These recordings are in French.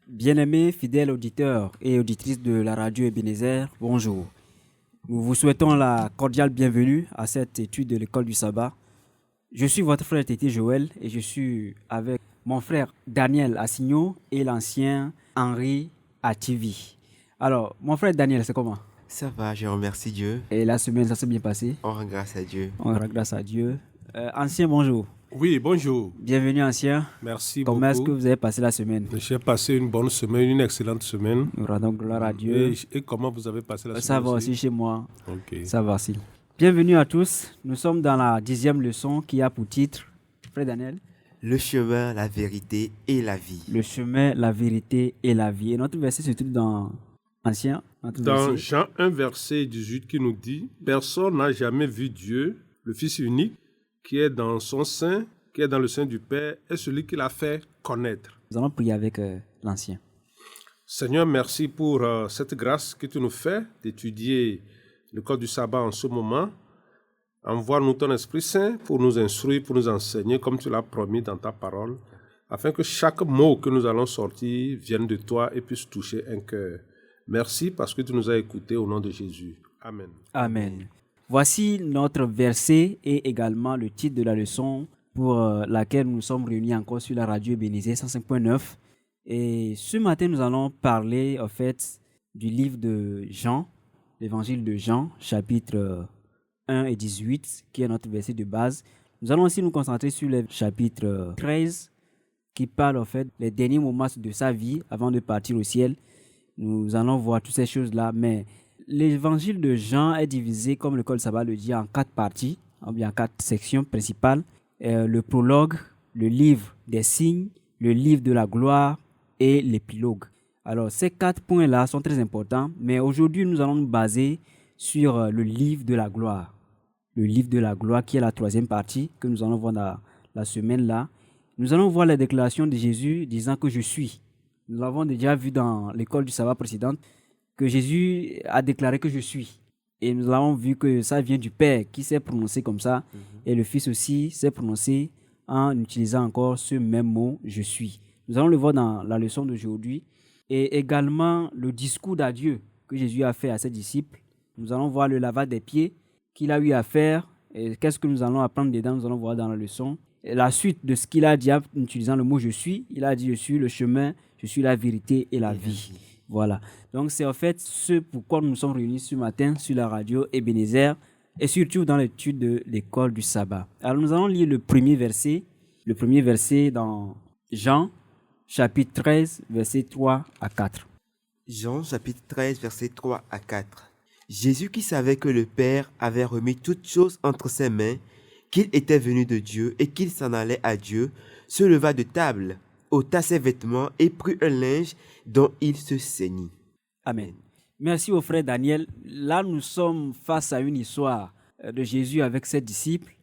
Bien-aimés, fidèles auditeurs et auditrices de la radio Ebenezer, bonjour. Nous vous souhaitons la cordiale bienvenue à cette étude de l'école du sabbat. Je suis votre frère Tété Joël et je suis avec mon frère Daniel Assigno et l'ancien Henri Ativi. Alors, mon frère Daniel, c'est comment? Ça va, je remercie Dieu. Et la semaine, ça s'est bien passé? On rend grâce à Dieu. On rend grâce à Dieu. Ancien, bonjour. Oui, bonjour. Bienvenue, ancien. Merci Comment est-ce que beaucoup. vous avez passé la semaine? J'ai passé une bonne semaine, une excellente semaine. Nous rendons gloire à Dieu. Et comment vous avez passé la Ça semaine va aussi chez moi. Ok. Ça va aussi. Bienvenue à tous. Nous sommes dans la 10e leçon qui a pour titre, frère Daniel, Le chemin, la vérité et la vie. le chemin, la vérité et la vie. Et notre verset se trouve dans Ancien. Dans Jean 1, verset 18 qui nous dit « Personne n'a jamais vu Dieu, le Fils unique, qui est dans son sein, qui est dans le sein du Père, est celui qui l'a fait connaître. » Nous allons prier avec l'Ancien. Seigneur, merci pour cette grâce que tu nous fais d'étudier le code du sabbat en ce moment. Envoie-nous ton Esprit Saint pour nous instruire, pour nous enseigner comme tu l'as promis dans ta parole, afin que chaque mot que nous allons sortir vienne de toi et puisse toucher un cœur. Merci parce que tu nous as écoutés au nom de Jésus. Amen. Amen. Voici notre verset et également le titre de la leçon pour laquelle nous sommes réunis encore sur la radio Ebenezer 105.9. Et ce matin, nous allons parler en fait du livre de Jean, l'évangile de Jean, chapitre 1 et 18, qui est notre verset de base. Nous allons aussi nous concentrer sur le chapitre 13, qui parle en fait des derniers moments de sa vie avant de partir au ciel. Nous allons voir toutes ces choses-là, mais l'évangile de Jean est divisé, comme le code sabbat le dit, en 4 parties, ou bien en 4 sections principales. Le prologue, le livre des signes, le livre de la gloire et l'épilogue. Alors, ces 4 points-là sont très importants, mais aujourd'hui, nous allons nous baser sur le livre de la gloire. Le livre de la gloire qui est la 3e partie que nous allons voir dans la semaine-là. Nous allons voir la déclaration de Jésus disant que je suis. Nous l'avons déjà vu dans l'école du sabbat précédente que Jésus a déclaré que je suis. Et nous avons vu que ça vient du Père qui s'est prononcé comme ça. Et le Fils aussi s'est prononcé en utilisant encore ce même mot, je suis. Nous allons le voir dans la leçon d'aujourd'hui. Et également le discours d'adieu que Jésus a fait à ses disciples. Nous allons voir le lavage des pieds qu'il a eu à faire. Et qu'est-ce que nous allons apprendre dedans, nous allons voir dans la leçon. Et la suite de ce qu'il a dit en utilisant le mot je suis, il a dit je suis le chemin, je suis la vérité et la vie. Voilà. Donc c'est en fait ce pourquoi nous sommes réunis ce matin sur la radio Ebenezer et surtout dans l'étude de l'école du sabbat. Alors nous allons lire le premier verset dans Jean chapitre 13, versets 3 à 4. Jean chapitre 13, versets 3 à 4. Jésus qui savait que le Père avait remis toutes choses entre ses mains, qu'il était venu de Dieu et qu'il s'en allait à Dieu, se leva de table, ôta ses vêtements et prit un linge dont il se ceignit. Amen. Merci au frère Daniel. Là, nous sommes face à une histoire de Jésus avec ses disciples.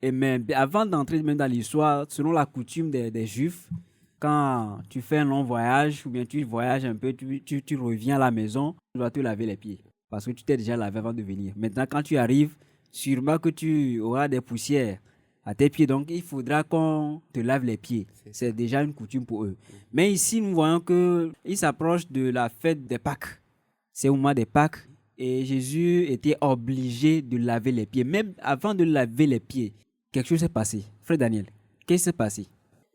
Et même avant d'entrer même dans l'histoire, selon la coutume des Juifs, quand tu fais un long voyage ou bien tu voyages un peu, tu reviens à la maison, tu dois te laver les pieds parce que tu t'es déjà lavé avant de venir. Maintenant, quand tu arrives, sûrement que tu auras des poussières à tes pieds, donc il faudra qu'on te lave les pieds. C'est déjà une coutume pour eux. Mais ici, nous voyons qu'il s'approche de la fête des Pâques. C'est au mois des Pâques et Jésus était obligé de laver les pieds. Même avant de laver les pieds, quelque chose s'est passé. Frère Daniel, qu'est-ce qui s'est passé?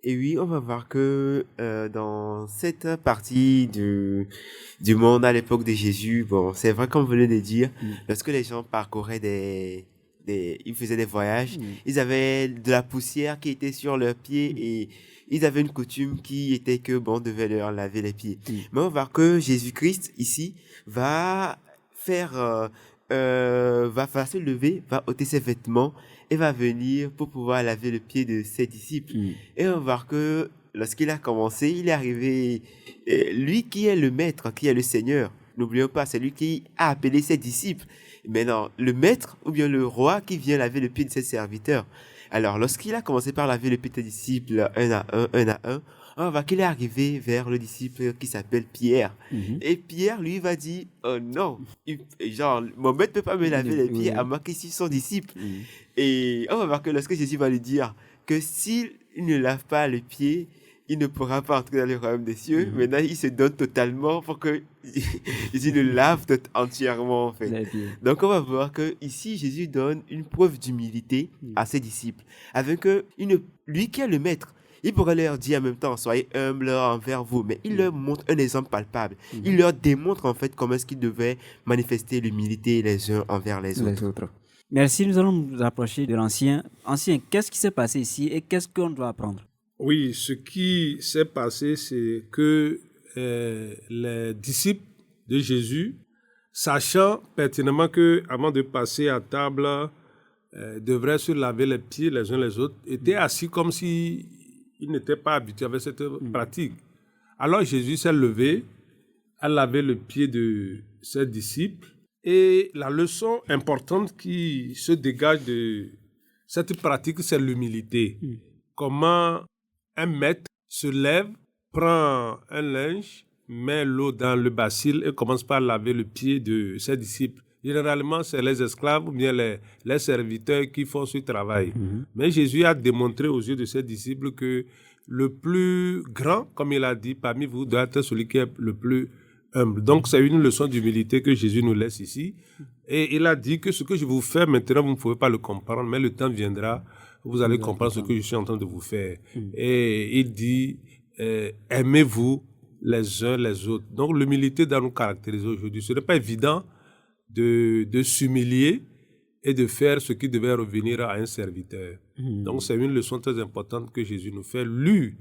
Et oui, on va voir que dans cette partie du monde à l'époque de Jésus, bon, c'est vrai comme vous venez de dire, lorsque les gens parcouraient ils faisaient des voyages, ils avaient de la poussière qui était sur leurs pieds et ils avaient une coutume qui était que bon, on devait leur laver les pieds. Mais on va voir que Jésus-Christ ici va se lever, va ôter ses vêtements et va venir pour pouvoir laver le pied de ses disciples. Et on va voir que lorsqu'il a commencé, il est arrivé, lui qui est le maître, qui est le Seigneur, n'oublions pas, c'est lui qui a appelé ses disciples. Maintenant, le maître ou bien le roi qui vient laver le pied de ses serviteurs. Alors, lorsqu'il a commencé par laver le pied de ses disciples un à un, on va voir qu'il est arrivé vers le disciple qui s'appelle Pierre. Et Pierre, lui, va dire, oh non, mon maître ne peut pas me laver les pieds à moi qui suis son disciple. Et on va voir que lorsque Jésus va lui dire que s'il ne lave pas les pieds il ne pourra pas entrer dans le royaume des cieux. Maintenant, il se donne totalement pour que Jésus le lave entièrement, en fait. Donc, on va voir que ici, Jésus donne une preuve d'humilité à ses disciples. Avec lui qui est le maître, il pourrait leur dire en même temps, soyez humbles envers vous, mais il leur montre un exemple palpable. Il leur démontre en fait comment est-ce qu'ils devaient manifester l'humilité les uns envers les autres. Merci, nous allons nous approcher de l'Ancien. Ancien, qu'est-ce qui s'est passé ici et qu'est-ce qu'on doit apprendre? Oui, ce qui s'est passé, c'est que les disciples de Jésus, sachant pertinemment qu'avant de passer à table, devraient se laver les pieds les uns les autres, étaient assis comme s'ils n'étaient pas habitués avec cette pratique. Alors Jésus s'est levé, a lavé le pied de ses disciples, et la leçon importante qui se dégage de cette pratique, c'est l'humilité. Comment un maître se lève, prend un linge, met l'eau dans le bassin et commence par laver le pied de ses disciples. Généralement, c'est les esclaves ou bien les serviteurs qui font ce travail. Mais Jésus a démontré aux yeux de ses disciples que le plus grand, comme il a dit, parmi vous doit être celui qui est le plus humble. Donc, c'est une leçon d'humilité que Jésus nous laisse ici. Et il a dit que ce que je vous fais maintenant, vous ne pouvez pas le comprendre, mais le temps viendra, vous allez comprendre ce que je suis en train de vous faire. Et il dit, aimez-vous les uns les autres. Donc, l'humilité doit nous caractériser aujourd'hui. Ce n'est pas évident de s'humilier et de faire ce qui devait revenir à un serviteur. Donc, c'est une leçon très importante que Jésus nous fait. Lui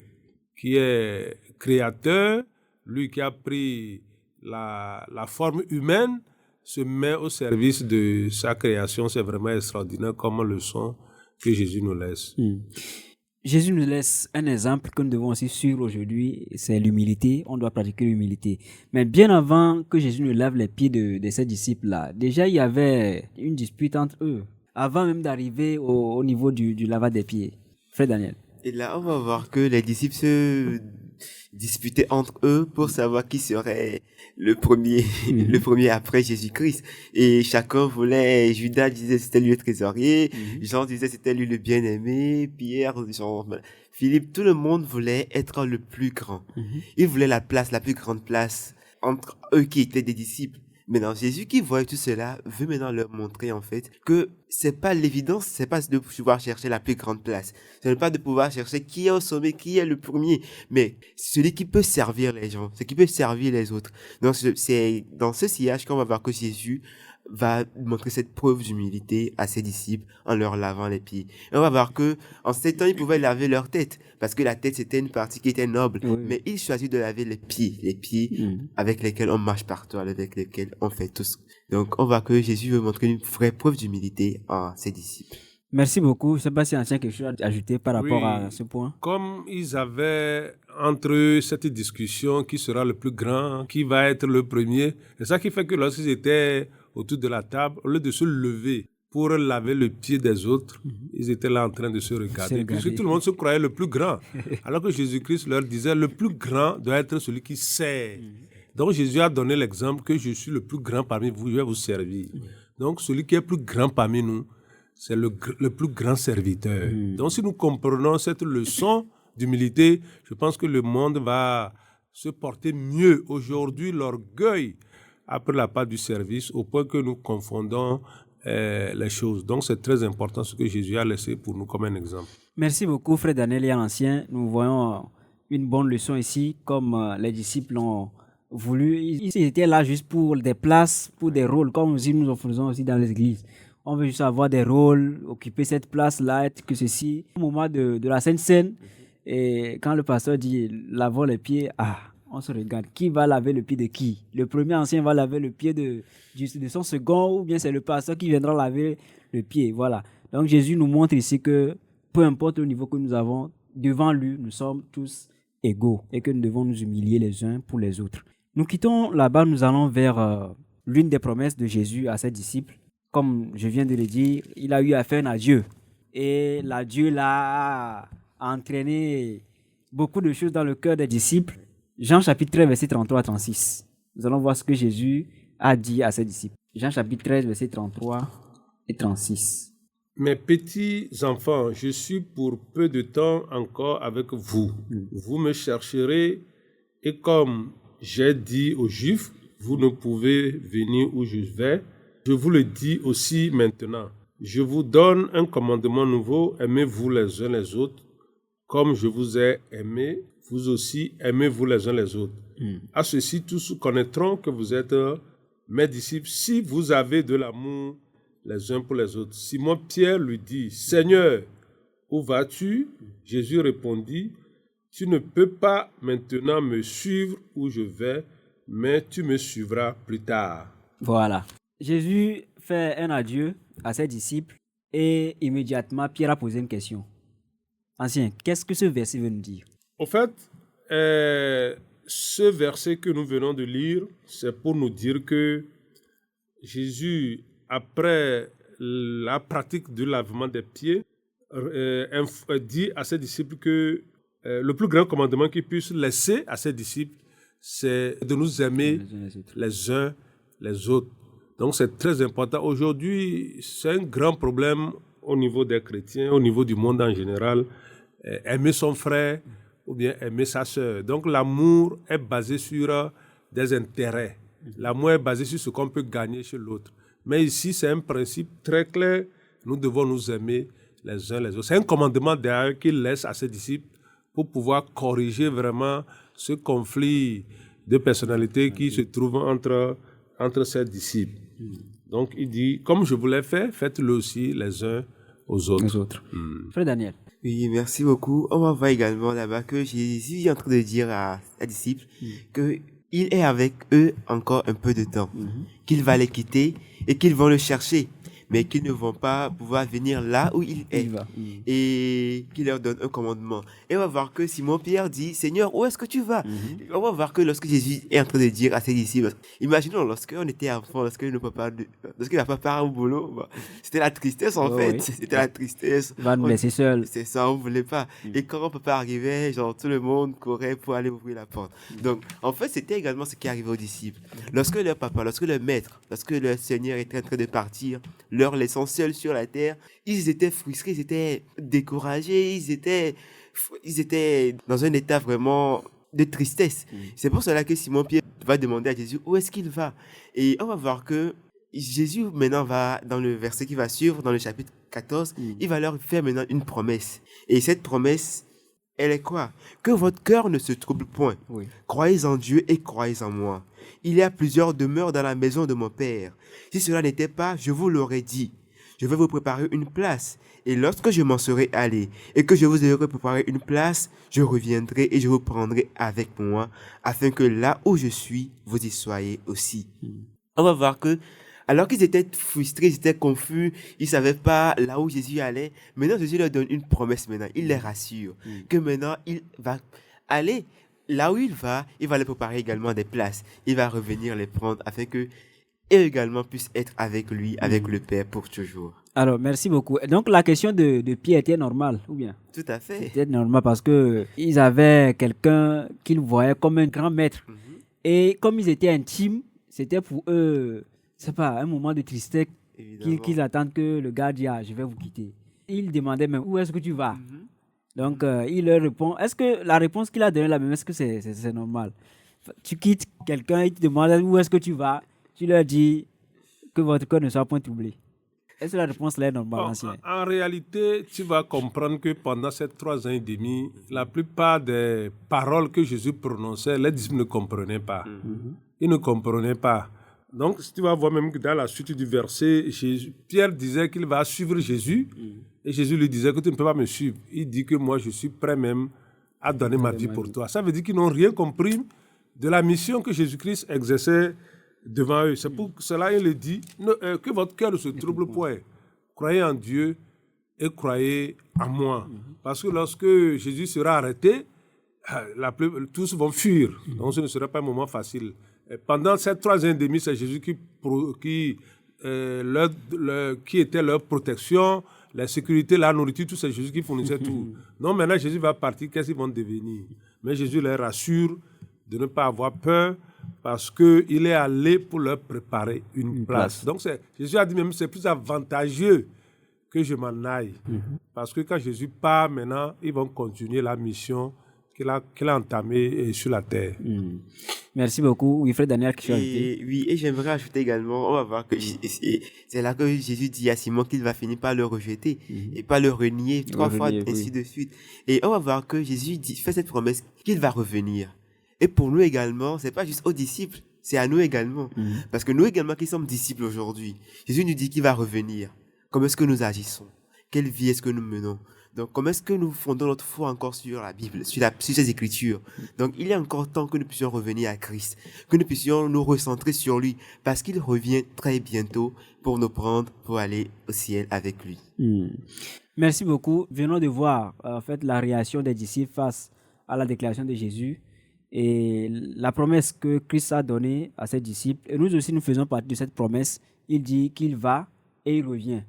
qui est créateur, lui qui a pris la forme humaine, se met au service de sa création. C'est vraiment extraordinaire comme leçon que Jésus nous laisse. Jésus nous laisse un exemple que nous devons aussi suivre aujourd'hui, c'est l'humilité. On doit pratiquer l'humilité. Mais bien avant que Jésus ne lave les pieds de ses disciples-là, déjà il y avait une dispute entre eux, avant même d'arriver au niveau du lavage des pieds. Frère Daniel. Et là, on va voir que les disciples se disputaient entre eux pour savoir qui serait le premier, le premier après Jésus-Christ. Et chacun voulait, Judas disait c'était lui le trésorier, Jean disait c'était lui le bien-aimé, Pierre, Jean, Philippe, tout le monde voulait être le plus grand. Il voulait la plus grande place entre eux qui étaient des disciples. Maintenant, Jésus qui voit tout cela veut maintenant leur montrer en fait que c'est pas l'évidence, c'est pas de pouvoir chercher la plus grande place. Ce n'est pas de pouvoir chercher qui est au sommet, qui est le premier, mais celui qui peut servir les gens, celui qui peut servir les autres. Donc, c'est dans ce sillage qu'on va voir que Jésus va montrer cette preuve d'humilité à ses disciples en leur lavant les pieds. Et on va voir que en ces temps, ils pouvaient laver leur tête parce que la tête c'était une partie qui était noble, mais il choisit de laver les pieds avec lesquels on marche partout, avec lesquels on fait tout. Donc on voit que Jésus veut montrer une vraie preuve d'humilité à ses disciples. Merci beaucoup. Je ne sais pas si Ancien a quelque chose à ajouter par rapport à ce point. Comme ils avaient entre eux cette discussion, qui sera le plus grand, qui va être le premier, c'est ça qui fait que lorsqu'ils étaient autour de la table, au lieu de se lever pour laver le pied des autres, ils étaient là en train de se regarder. Puisque tout le monde se croyait le plus grand. Alors que Jésus-Christ leur disait, le plus grand doit être celui qui sert. Donc Jésus a donné l'exemple que je suis le plus grand parmi vous, je vais vous servir. Donc celui qui est plus grand parmi nous, c'est le plus grand serviteur. Donc si nous comprenons cette leçon d'humilité, je pense que le monde va se porter mieux. Aujourd'hui, l'orgueil a pris la part du service au point que nous confondons les choses. Donc c'est très important ce que Jésus a laissé pour nous comme un exemple. Merci beaucoup, frère Daniel et Ancien. Nous voyons une bonne leçon ici, comme les disciples ont voulu. Ils étaient là juste pour des places, pour des rôles, comme nous en faisons aussi dans les églises. On veut juste avoir des rôles, occuper cette place-là, être que ceci. Au moment de la Sainte Seine, et quand le pasteur dit « lavons les pieds », on se regarde. Qui va laver le pied de qui? Le premier ancien va laver le pied de son second, ou bien c'est le pasteur qui viendra laver le pied. Voilà. Donc Jésus nous montre ici que peu importe le niveau que nous avons, devant lui, nous sommes tous égaux et que nous devons nous humilier les uns pour les autres. Nous quittons là-bas, nous allons vers l'une des promesses de Jésus à ses disciples. Comme je viens de le dire, il a eu à faire un adieu. Et l'adieu là a entraîné beaucoup de choses dans le cœur des disciples. Jean chapitre 13, verset 33 à 36. Nous allons voir ce que Jésus a dit à ses disciples. Jean chapitre 13, verset 33 et 36. Mes petits enfants, je suis pour peu de temps encore avec vous. Vous me chercherez et comme j'ai dit aux Juifs, vous ne pouvez venir où je vais. Je vous le dis aussi maintenant. Je vous donne un commandement nouveau, aimez-vous les uns les autres. Comme je vous ai aimé, vous aussi aimez-vous les uns les autres. À ceci, tous connaîtront que vous êtes mes disciples si vous avez de l'amour les uns pour les autres. Simon-Pierre lui dit, Seigneur, où vas-tu? Jésus répondit, tu ne peux pas maintenant me suivre où je vais, mais tu me suivras plus tard. Voilà. Jésus fait un adieu à ses disciples et immédiatement Pierre a posé une question. Ancien, qu'est-ce que ce verset veut nous dire? Au fait, ce verset que nous venons de lire, c'est pour nous dire que Jésus, après la pratique du lavement des pieds, dit à ses disciples que le plus grand commandement qu'il puisse laisser à ses disciples, c'est de nous aimer les uns les autres. Donc c'est très important. Aujourd'hui, c'est un grand problème au niveau des chrétiens, au niveau du monde en général. Aimer son frère ou bien aimer sa sœur. Donc l'amour est basé sur des intérêts. L'amour est basé sur ce qu'on peut gagner chez l'autre. Mais ici, c'est un principe très clair. Nous devons nous aimer les uns les autres. C'est un commandement d'ailleurs qu'il laisse à ses disciples pour pouvoir corriger vraiment ce conflit de personnalité qui se trouve entre ses disciples. Donc il dit, comme je vous l'ai fait, faites-le aussi les uns aux autres. Frère Daniel. Oui, merci beaucoup. On va voir également là-bas que Jésus est en train de dire à ses disciples qu'il est avec eux encore un peu de temps, qu'il va les quitter et qu'ils vont le chercher, mais qu'ils ne vont pas pouvoir venir là où il est. Et qu'il leur donne un commandement. Et on va voir que Simon-Pierre dit, Seigneur, où est-ce que tu vas? On va voir que lorsque Jésus est en train de dire à ses disciples, imaginons lorsqu'on était enfant, lorsque n'a pas part au boulot, c'était la tristesse en fait. Oui. C'était la tristesse. Il va nous laisser seuls. C'est ça, on ne voulait pas. Et quand papa arrivait, genre tout le monde courait pour aller ouvrir la porte. Donc en fait, c'était également ce qui arrivait aux disciples. Lorsque leur papa, lorsque leur maître, lorsque leur Seigneur était en train de partir, leur laissant seuls sur la terre, ils étaient frustrés, ils étaient découragés, ils étaient dans un état vraiment de tristesse. C'est pour cela que Simon-Pierre va demander à Jésus où est-ce qu'il va. Et on va voir que Jésus maintenant va, dans le verset qui va suivre, dans le chapitre 14, il va leur faire maintenant une promesse. Et cette promesse, elle est quoi? Que votre cœur ne se trouble point. Oui. Croyez en Dieu et croyez en moi. Il y a plusieurs demeures dans la maison de mon Père. Si cela n'était pas, je vous l'aurais dit. Je vais vous préparer une place. Et lorsque je m'en serai allé et que je vous aurai préparé une place, je reviendrai et je vous prendrai avec moi, afin que là où je suis, vous y soyez aussi. On va voir que, alors qu'ils étaient frustrés, ils étaient confus, ils ne savaient pas là où Jésus allait, maintenant Jésus leur donne une promesse maintenant. Il les rassure que maintenant il va aller là où il va les préparer également des places. Il va revenir les prendre afin que eux également puissent être avec lui, avec le Père pour toujours. Alors, merci beaucoup. Donc, la question de Pierre était normale, ou bien? Tout à fait. C'était normal parce qu'ils avaient quelqu'un qu'ils voyaient comme un grand maître. Et comme ils étaient intimes, c'était pour eux, c'est pas un moment de tristesse qu'ils attendent que le gars dise, je vais vous quitter. Ils demandaient même, où est-ce que tu vas? Donc, il leur répond, est-ce que la réponse qu'il a donnée là même, est-ce que c'est normal? Tu quittes quelqu'un, il te demande, où est-ce que tu vas? Tu leur dis que votre cœur ne soit point troublé. Est-ce que la réponse là est normale? En réalité, tu vas comprendre que pendant ces 3 ans et demi, la plupart des paroles que Jésus prononçait, les disciples ne comprenaient pas. Ils ne comprenaient pas. Donc, tu vas voir même que dans la suite du verset, Pierre disait qu'il va suivre Jésus. Et Jésus lui disait que tu ne peux pas me suivre. Il dit que moi, je suis prêt même à donner ma vie pour toi. Ça veut dire qu'ils n'ont rien compris de la mission que Jésus-Christ exerçait devant eux. C'est pour cela qu'il dit que votre cœur ne se trouble point. Croyez en Dieu et croyez en moi. Parce que lorsque Jésus sera arrêté, tous vont fuir. Donc ce ne sera pas un moment facile. Et pendant ces 3 ans et demi, c'est Jésus qui était leur protection, la sécurité, la nourriture, tout c'est Jésus qui fournissait tout. Non, maintenant Jésus va partir, qu'est-ce qu'ils vont devenir? Mais Jésus les rassure de ne pas avoir peur, parce qu'il est allé pour leur préparer une place. Donc Jésus a dit même que c'est plus avantageux que je m'en aille. Parce que quand Jésus part maintenant, ils vont continuer la mission qu'il a entamée sur la terre. Merci beaucoup. Wilfred Daniel, qui oui, et j'aimerais ajouter également, on va voir que c'est là que Jésus dit à Simon qu'il va finir par le rejeter et par le renier 3 fois, ainsi de suite. Et on va voir que Jésus fait cette promesse qu'il va revenir. Et pour nous également, c'est pas juste aux disciples, c'est à nous également. Parce que nous également qui sommes disciples aujourd'hui, Jésus nous dit qu'il va revenir. Comment est-ce que nous agissons? Quelle vie est-ce que nous menons? Donc, comment est-ce que nous fondons notre foi encore sur la Bible, sur ces Écritures? Donc, il est encore temps que nous puissions revenir à Christ, que nous puissions nous recentrer sur lui, parce qu'il revient très bientôt pour nous prendre, pour aller au ciel avec lui. Merci beaucoup. Venons de voir en fait la réaction des disciples face à la déclaration de Jésus et la promesse que Christ a donnée à ses disciples. Et nous aussi, nous faisons partie de cette promesse. Il dit qu'il va et il revient.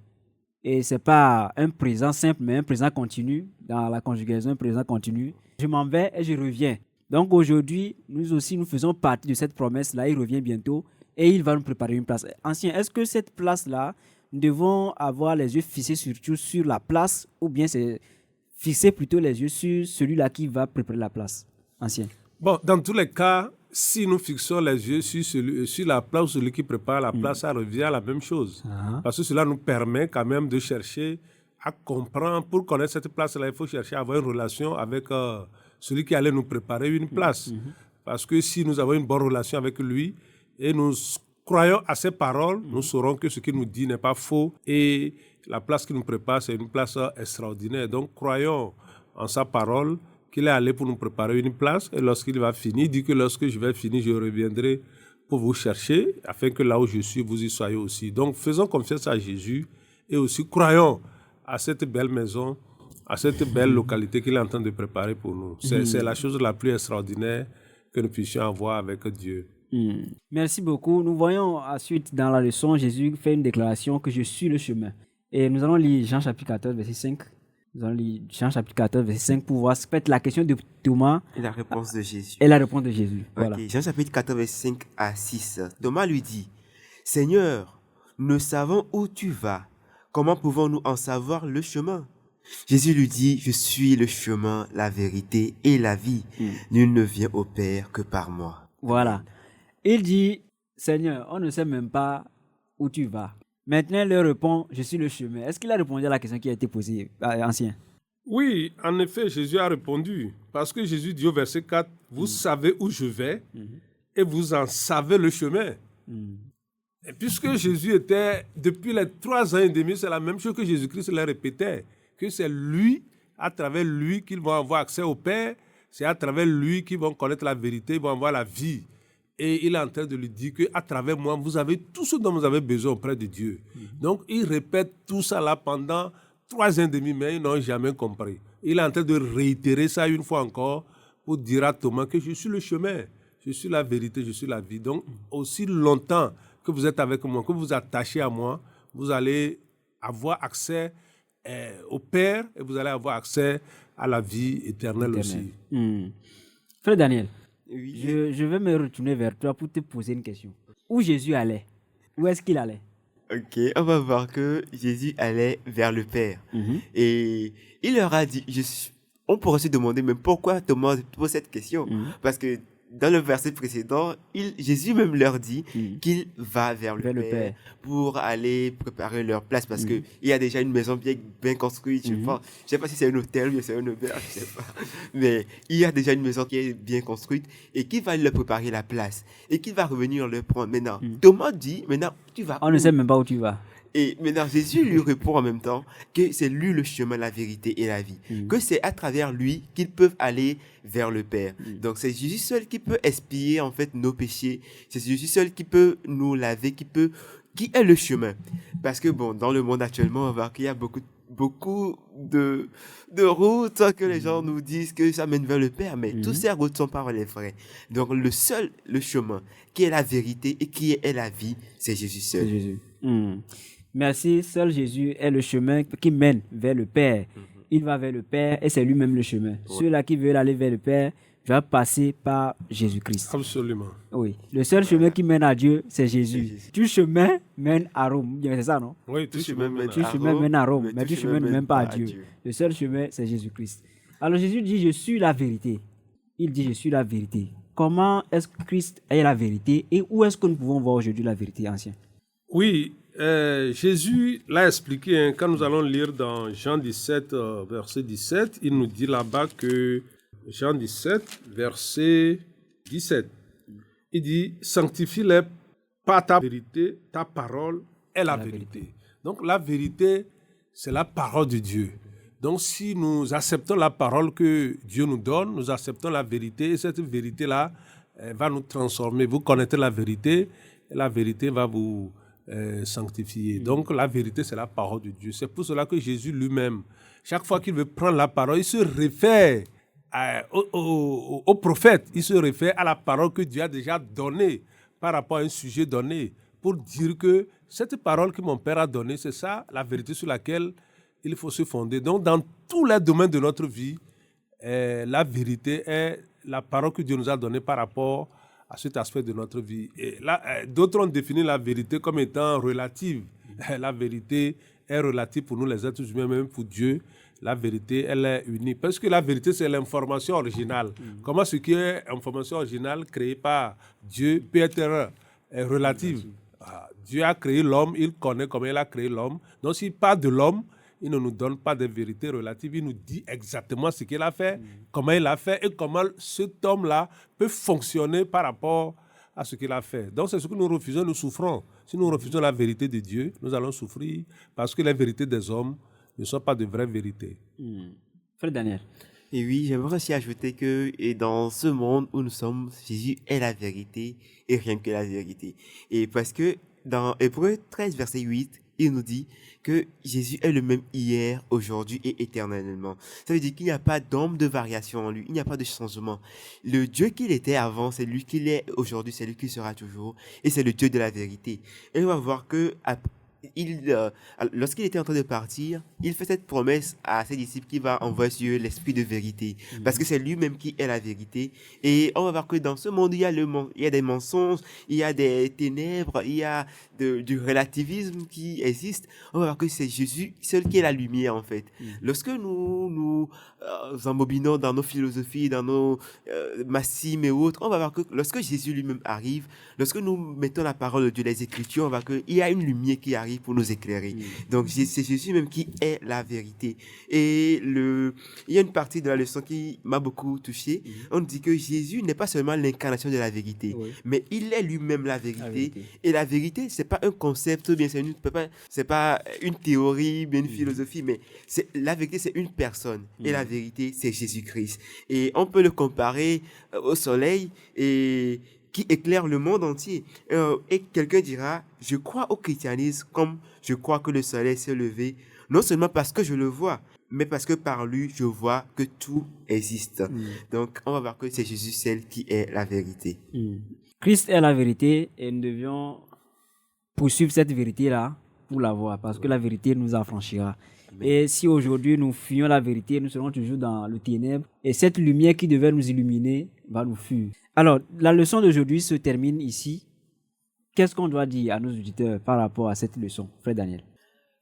Et ce n'est pas un présent simple, mais un présent continu. Dans la conjugaison, un présent continu. Je m'en vais et je reviens. Donc aujourd'hui, nous aussi, nous faisons partie de cette promesse-là. Il revient bientôt et il va nous préparer une place. Ancien, est-ce que cette place-là, nous devons avoir les yeux fixés surtout sur la place ou bien c'est fixer plutôt les yeux sur celui-là qui va préparer la place? Ancien. Bon, dans tous les cas, si nous fixons les yeux sur la place, celui qui prépare la place, ça revient à la même chose. Parce que cela nous permet quand même de chercher à comprendre. Pour connaître cette place-là, il faut chercher à avoir une relation avec celui qui allait nous préparer une place. Parce que si nous avons une bonne relation avec lui et nous croyons à ses paroles, nous saurons que ce qu'il nous dit n'est pas faux. Et la place qu'il nous prépare, c'est une place extraordinaire. Donc, croyons en sa parole, qu'il est allé pour nous préparer une place, et lorsqu'il va finir, il dit que lorsque je vais finir, je reviendrai pour vous chercher, afin que là où je suis, vous y soyez aussi. Donc, faisons confiance à Jésus, et aussi croyons à cette belle maison, à cette belle localité qu'il est en train de préparer pour nous. C'est la chose la plus extraordinaire que nous puissions avoir avec Dieu. Merci beaucoup. Nous voyons ensuite dans la leçon, Jésus fait une déclaration que je suis le chemin. Et nous allons lire Jean chapitre 14, verset 5. Nous allons lire Jean chapitre 14, verset 5 pour voir peut-être la question de Thomas. Et la réponse de Jésus. Et la réponse de Jésus. Voilà. Jean chapitre 14, verset 5 à 6. Thomas lui dit, « Seigneur, nous savons où tu vas. Comment pouvons-nous en savoir le chemin ?» Jésus lui dit, « Je suis le chemin, la vérité et la vie. Nul ne vient au Père que par moi. » Voilà. Il dit, « Seigneur, on ne sait même pas où tu vas. » Maintenant, il leur répond, « Je suis le chemin. » Est-ce qu'il a répondu à la question qui a été posée, ancien? Oui, en effet, Jésus a répondu. Parce que Jésus dit au verset 4, « Vous savez où je vais et vous en savez le chemin. » Et puisque Jésus était, depuis les 3 ans et demi, c'est la même chose que Jésus-Christ leur répétait, que c'est lui, à travers lui, qu'ils vont avoir accès au Père, c'est à travers lui qu'ils vont connaître la vérité, ils vont avoir la vie. Et il est en train de lui dire qu'à travers moi, vous avez tout ce dont vous avez besoin auprès de Dieu. Donc, il répète tout ça là pendant 3 ans et demi, mais ils n'ont jamais compris. Il est en train de réitérer ça une fois encore pour dire à Thomas que je suis le chemin, je suis la vérité, je suis la vie. Donc, aussi longtemps que vous êtes avec moi, que vous vous attachez à moi, vous allez avoir accès au Père et vous allez avoir accès à la vie éternelle aussi. Frère Daniel, Oui. je vais me retourner vers toi pour te poser une question. Où Jésus allait? Où est-ce qu'il allait? Ok, on va voir que Jésus allait vers le Père. Et il leur a dit, on pourrait se demander, mais pourquoi Thomas pose cette question? Parce que dans le verset précédent, Jésus même leur dit qu'il va vers le Père pour aller préparer leur place. Parce qu'il y a déjà une maison bien construite. Je ne sais pas si c'est un hôtel ou c'est un auberge, je ne sais pas. Mais il y a déjà une maison qui est bien construite et qui va leur préparer la place. Et qui va revenir le prendre. Maintenant, Thomas dit, maintenant, tu vas On ne sait même pas où tu vas. Et maintenant, Jésus lui répond en même temps que c'est lui le chemin, la vérité et la vie. Que c'est à travers lui qu'ils peuvent aller vers le Père. Donc, c'est Jésus seul qui peut expier en fait nos péchés. C'est Jésus seul qui peut nous laver, qui est le chemin. Parce que bon, dans le monde actuellement, on va voir qu'il y a beaucoup de routes que les gens nous disent que ça mène vers le Père, mais toutes ces routes sont pas les vraies. Donc, le chemin qui est la vérité et qui est la vie, c'est Jésus seul. C'est Jésus. Merci, seul Jésus est le chemin qui mène vers le Père. Il va vers le Père et c'est lui-même le chemin. Ceux-là qui veulent aller vers le Père je dois passer par Jésus-Christ. Absolument. Oui. Le seul chemin qui mène à Dieu, c'est Jésus. Tout chemin mène à Rome. C'est ça, non? Oui, Tout chemin mène Tout chemin mène à Rome, mais tout tout chemin ne mène pas à Dieu. Le seul chemin, c'est Jésus-Christ. Alors Jésus dit, je suis la vérité. Il dit, je suis la vérité. Comment est-ce que Christ est la vérité et où est-ce que nous pouvons voir aujourd'hui la vérité, ancien? Oui, Jésus l'a expliqué, hein, quand nous allons lire dans Jean 17, verset 17, il nous dit là-bas que, Jean 17, verset 17, il dit, sanctifie-les par ta vérité, ta parole est la vérité. Donc la vérité, c'est la parole de Dieu. Donc si nous acceptons la parole que Dieu nous donne, nous acceptons la vérité, et cette vérité-là va nous transformer. Vous connaîtrez la vérité, et la vérité va vous sanctifier. Donc la vérité, c'est la parole de Dieu. C'est pour cela que Jésus lui-même, chaque fois qu'il veut prendre la parole, il se réfère au prophète, il se réfère à la parole que Dieu a déjà donnée par rapport à un sujet donné, pour dire que cette parole que mon Père a donnée, c'est ça, la vérité sur laquelle il faut se fonder. Donc, dans tous les domaines de notre vie, la vérité est la parole que Dieu nous a donnée par rapport à cet aspect de notre vie. Et là, d'autres ont défini la vérité comme étant relative. La vérité est relative pour nous, les êtres humains, même pour Dieu. La vérité, elle est unique. Parce que la vérité, c'est l'information originale. Comment ce qui est information originale créée par Dieu peut être relative. Dieu a créé l'homme, il connaît comment il a créé l'homme. Donc, s'il parle de l'homme, il ne nous donne pas de vérité relative, il nous dit exactement ce qu'il a fait, comment il a fait et comment cet homme-là peut fonctionner par rapport à ce qu'il a fait. Donc c'est ce que nous refusons, nous souffrons. Si nous refusons la vérité de Dieu, nous allons souffrir parce que les vérités des hommes ne sont pas de vraies vérités. Frère Daniel. Et oui, j'aimerais aussi ajouter que et dans ce monde où nous sommes, Jésus est la vérité et rien que la vérité. Et parce que dans Hébreux 13, verset 8, il nous dit que Jésus est le même hier, aujourd'hui et éternellement. Ça veut dire qu'il n'y a pas d'ombre de variation en lui, il n'y a pas de changement. Le Dieu qu'il était avant, c'est lui qu'il est aujourd'hui, c'est lui qui sera toujours, et c'est le Dieu de la vérité. Et on va voir que lorsqu'il était en train de partir, il fait cette promesse à ses disciples qu'il va envoyer sur eux l'esprit de vérité, parce que c'est lui-même qui est la vérité. Et on va voir que dans ce monde, il y a des mensonges, il y a des ténèbres, il y a du relativisme qui existe. On va voir que c'est Jésus seul qui est la lumière, en fait. Lorsque nous embobinons dans nos philosophies, dans nos maximes et autres, on va voir que lorsque Jésus lui-même arrive, lorsque nous mettons la parole de Dieu, les Écritures, on va voir qu'il y a une lumière qui arrive pour nous éclairer. Donc c'est Jésus même qui est la vérité. Et il y a une partie de la leçon qui m'a beaucoup touché. On dit que Jésus n'est pas seulement l'incarnation de la vérité, mais il est lui-même la vérité. Et la vérité, c'est pas un concept, bien c'est pas une théorie, bien une philosophie, mais la vérité, c'est une personne. Et la vérité, c'est Jésus-Christ. Et on peut le comparer au soleil et qui éclaire le monde entier. Et quelqu'un dira, je crois au christianisme comme je crois que le soleil s'est levé, non seulement parce que je le vois, mais parce que par lui, je vois que tout existe. Donc, on va voir que c'est Jésus seul qui est la vérité. Christ est la vérité et nous devions poursuivre cette vérité-là pour la voir, parce que la vérité nous affranchira. Et si aujourd'hui nous fuyons la vérité, nous serons toujours dans le ténèbre. Et cette lumière qui devait nous illuminer va nous fuir. Alors, la leçon d'aujourd'hui se termine ici. Qu'est-ce qu'on doit dire à nos auditeurs par rapport à cette leçon, Frère Daniel?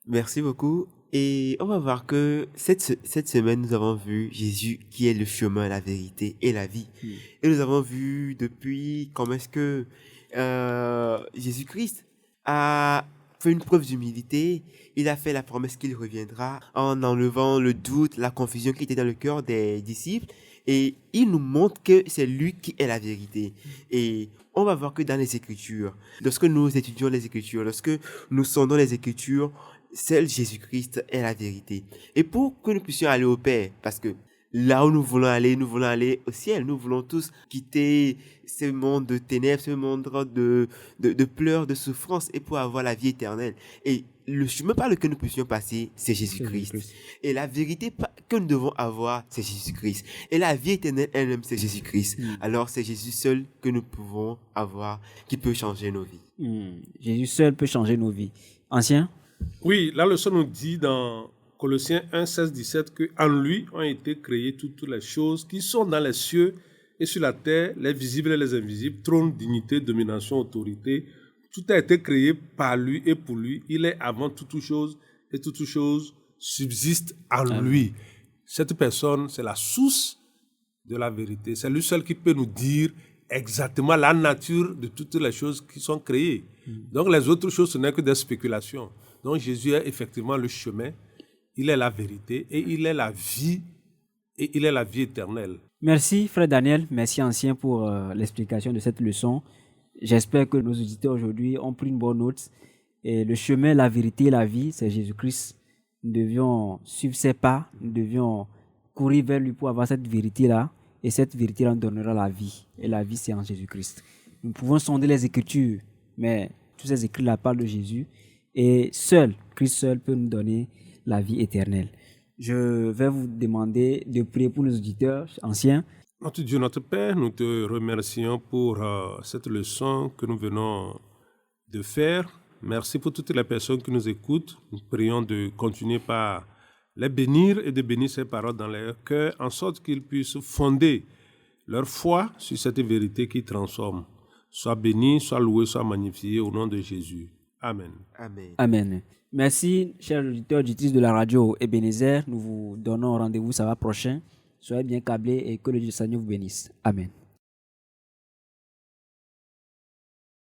Merci beaucoup. Et on va voir que cette semaine, nous avons vu Jésus qui est le chemin, la vérité et la vie. Et nous avons vu depuis comment est-ce que Jésus-Christ a fait une preuve d'humilité. Il a fait la promesse qu'il reviendra en enlevant le doute, la confusion qui était dans le cœur des disciples. Et il nous montre que c'est lui qui est la vérité. Et on va voir que dans les Écritures, lorsque nous étudions les Écritures, lorsque nous sondons les Écritures, seul Jésus-Christ est la vérité. Et pour que nous puissions aller au Père, parce que là où nous voulons aller au ciel. Nous voulons tous quitter ce monde de ténèbres, ce monde de pleurs, de souffrances, et pour avoir la vie éternelle. Et le chemin par lequel nous puissions passer, c'est Jésus-Christ. Et la vérité que nous devons avoir, c'est Jésus-Christ. Et la vie éternelle elle-même, c'est Jésus-Christ. Alors c'est Jésus seul que nous pouvons avoir, qui peut changer nos vies. Jésus seul peut changer nos vies. Ancien? Oui, la leçon nous dit dans Colossiens 1, 16, 17 qu'en lui ont été créées toutes les choses qui sont dans les cieux Et sur la terre, les visibles et les invisibles, trône, dignité, domination, autorité, tout a été créé par lui et pour lui. Il est avant toute chose et toute chose subsiste en lui. Cette personne, c'est la source de la vérité. C'est lui seul qui peut nous dire exactement la nature de toutes les choses qui sont créées. Donc les autres choses, ce n'est que des spéculations. Donc Jésus est effectivement le chemin, il est la vérité et il est la vie éternelle. Merci frère Daniel, merci ancien pour l'explication de cette leçon. J'espère que nos auditeurs aujourd'hui ont pris une bonne note. Et le chemin, la vérité et la vie, c'est Jésus-Christ. Nous devions suivre ses pas, nous devions courir vers lui pour avoir cette vérité-là. Et cette vérité-là nous donnera la vie. Et la vie, c'est en Jésus-Christ. Nous pouvons sonder les Écritures, mais tous ces écrits-là parlent de Jésus. Et Christ seul peut nous donner la vie éternelle. Je vais vous demander de prier pour nos auditeurs anciens. Notre Dieu, notre Père, nous te remercions pour cette leçon que nous venons de faire. Merci pour toutes les personnes qui nous écoutent. Nous prions de continuer par les bénir et de bénir ces paroles dans leur cœur, en sorte qu'ils puissent fonder leur foi sur cette vérité qui transforme. Sois béni, sois loué, sois magnifié au nom de Jésus. Amen. Amen. Amen. Merci, chers auditeurs, auditrices de la radio Ebenezer. Nous vous donnons rendez-vous samedi prochain. Soyez bien câblés et que le Dieu Seigneur vous bénisse. Amen.